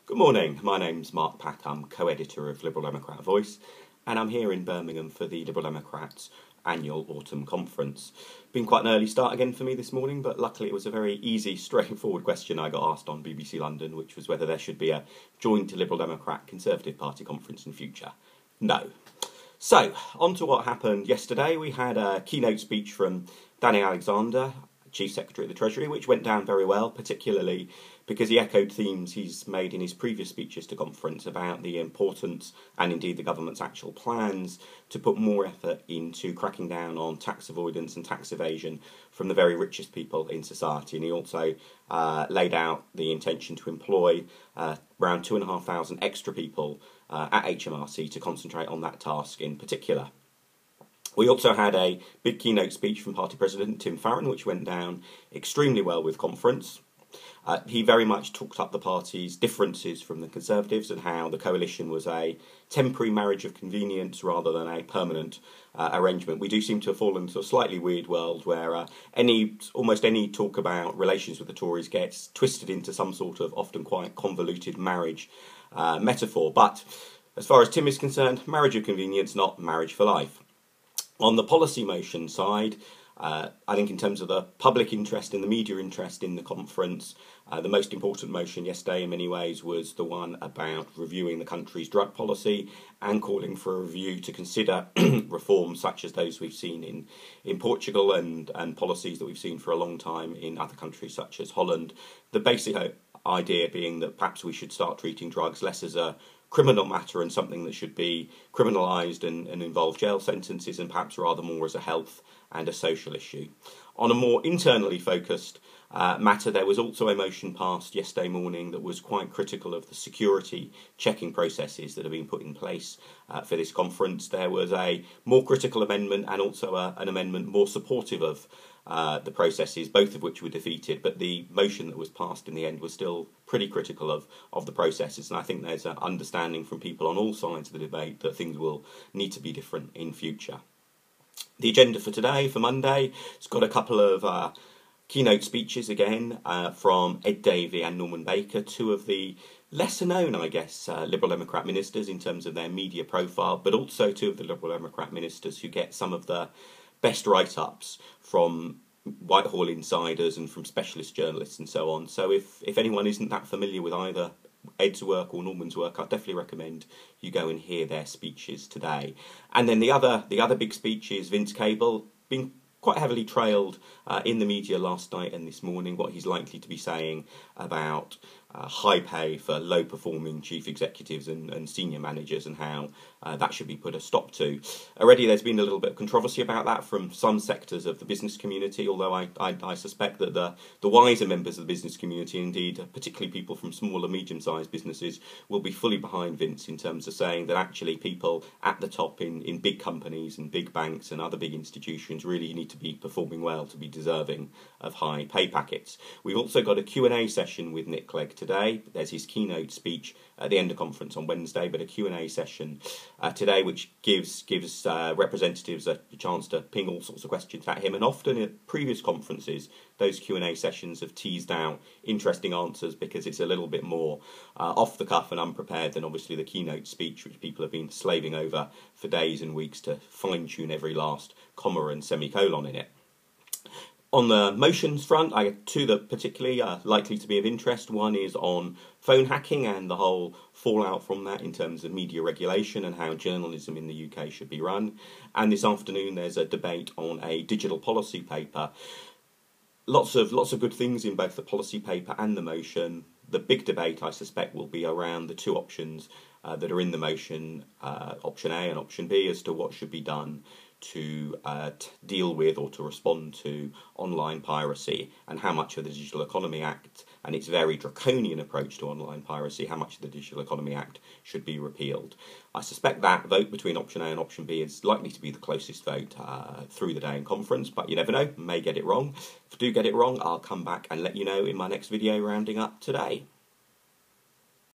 Good morning, my name's Mark Pack, I'm co-editor of Liberal Democrat Voice, and I'm here in Birmingham for the Liberal Democrats annual autumn conference. Been quite an early start again for me this morning, but luckily it was a very easy, straightforward question I got asked on BBC London, which was whether there should be a joint Liberal Democrat Conservative Party conference in future. No. So, on to what happened yesterday. We had a keynote speech from Danny Alexander, Chief Secretary of the Treasury, which went down very well, particularly because he echoed themes he's made in his previous speeches to conference about the importance, and indeed the government's actual plans, to put more effort into cracking down on tax avoidance and tax evasion from the very richest people in society. And he also laid out the intention to employ around 2,500 extra people at HMRC to concentrate on that task in particular. We also had a big keynote speech from Party President Tim Farron, which went down extremely well with conference. He very much talked up the party's differences from the Conservatives and how the coalition was a temporary marriage of convenience rather than a permanent arrangement. We do seem to have fallen into a slightly weird world where almost any talk about relations with the Tories gets twisted into some sort of often quite convoluted marriage metaphor. But as far as Tim is concerned, marriage of convenience, not marriage for life. On the policy motion side, I think in terms of the public interest and the media interest in the conference, the most important motion yesterday in many ways was the one about reviewing the country's drug policy and calling for a review to consider reforms such as those we've seen in Portugal and policies that we've seen for a long time in other countries such as Holland. The basic idea being that perhaps we should start treating drugs less as a criminal matter and something that should be criminalised and involve jail sentences, and perhaps rather more as a health and a social issue. On a more internally focused matter, there was also a motion passed yesterday morning that was quite critical of the security checking processes that have been put in place for this conference. There was a more critical amendment and also an amendment more supportive of the processes, both of which were defeated, but the motion that was passed in the end was still pretty critical of the processes, and I think there's an understanding from people on all sides of the debate that things will need to be different in future. The agenda for today, for Monday, it's got a couple of keynote speeches again from Ed Davey and Norman Baker, two of the lesser known, I guess, Liberal Democrat ministers in terms of their media profile, but also two of the Liberal Democrat ministers who get some of the best write-ups from Whitehall insiders and from specialist journalists and so on. So if anyone isn't that familiar with either Ed's work or Norman's work, I'd definitely recommend you go and hear their speeches today. And then the other big speech is Vince Cable, being quite heavily trailed in the media last night and this morning, what he's likely to be saying about high pay for low-performing chief executives and senior managers and how that should be put a stop to. Already there's been a little bit of controversy about that from some sectors of the business community, although I suspect that the wiser members of the business community, indeed particularly people from small and medium-sized businesses, will be fully behind Vince in terms of saying that actually people at the top in big companies and big banks and other big institutions really need to be performing well to be deserving of high pay packets. We've also got a Q&A session with Nick Clegg today. There's his keynote speech at the end of conference on Wednesday, but a Q&A session today which gives representatives a chance to ping all sorts of questions at him, and often at previous conferences those Q&A sessions have teased out interesting answers because it's a little bit more off the cuff and unprepared than obviously the keynote speech, which people have been slaving over for days and weeks to fine-tune every last comma and semicolon in it. On the motions front, I have two that particularly are likely to be of interest. One is on phone hacking and the whole fallout from that in terms of media regulation and how journalism in the UK should be run. And this afternoon there's a debate on a digital policy paper. Lots of good things in both the policy paper and the motion. The big debate, I suspect, will be around the two options that are in the motion, option A and option B, as to what should be done to deal with or to respond to online piracy, and how much of the Digital Economy Act and its very draconian approach to online piracy, how much of the Digital Economy Act should be repealed. I suspect that vote between option A and option B is likely to be the closest vote through the day in conference, but you never know, may get it wrong. If I do get it wrong, I'll come back and let you know in my next video rounding up today.